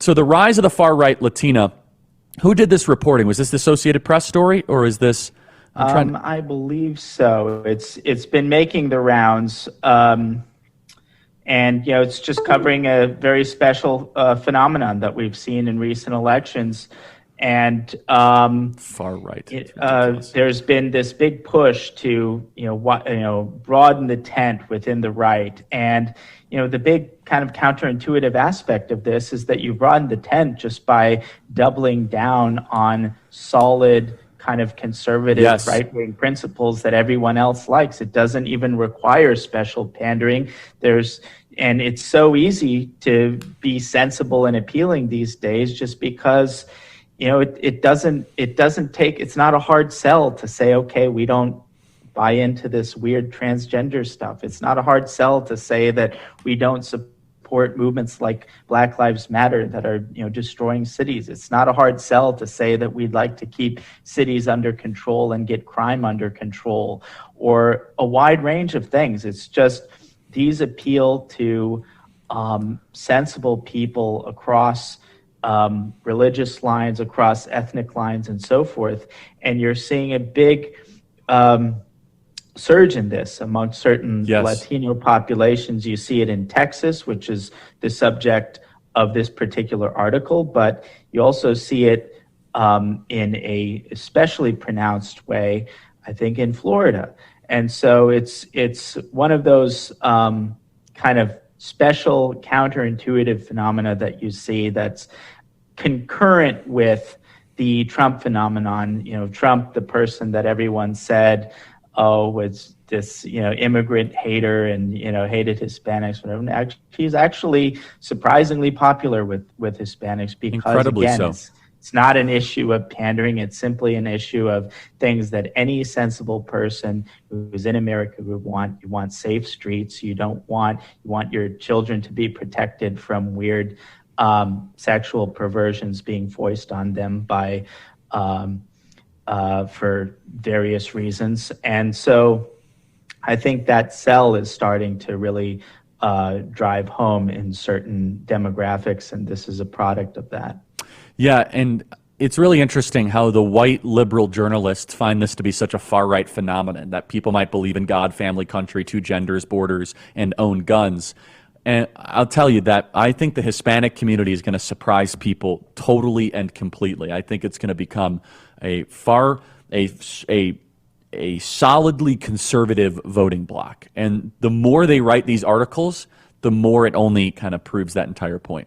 So the rise of the far-right Latina, who did this reporting? Was this the Associated Press story, or is this... I believe so. It's been making the rounds, and it's just covering a very special phenomenon that we've seen in recent elections. And far right. There's been this big push to broaden the tent within the right, and the big kind of counterintuitive aspect of this is that you broaden the tent just by doubling down on solid kind of conservative right-wing principles that everyone else likes. It doesn't even require special pandering. And it's so easy to be sensible and appealing these days just because it's not a hard sell to say, okay, we don't buy into this weird transgender stuff. It's not a hard sell to say that we don't support movements like Black Lives Matter that are destroying cities. It's not a hard sell to say that we'd like to keep cities under control and get crime under control, or a wide range of things. It's just these appeal to sensible people across religious lines, across ethnic lines, and so forth. And you're seeing a big surge in this among certain Latino populations. You see it in Texas, which is the subject of this particular article, but you also see it in a especially pronounced way, I think, in Florida. And so it's one of those kind of special counterintuitive phenomena that you see that's concurrent with the Trump phenomenon. Trump, the person that everyone said, was this, immigrant hater and, hated Hispanics, whatever. He's actually surprisingly popular with Hispanics because, incredibly again, so. It's not an issue of pandering. It's simply an issue of things that any sensible person who's in America would want. You want safe streets. You want your children to be protected from weird sexual perversions being foisted on them by for various reasons. And so I think that sell is starting to really drive home in certain demographics, and this is a product of that. Yeah, and it's really interesting how the white liberal journalists find this to be such a far-right phenomenon, that people might believe in God, family, country, two genders, borders, and own guns. And I'll tell you that I think the Hispanic community is going to surprise people totally and completely. I think it's going to become a solidly conservative voting bloc. And the more they write these articles, the more it only kind of proves that entire point.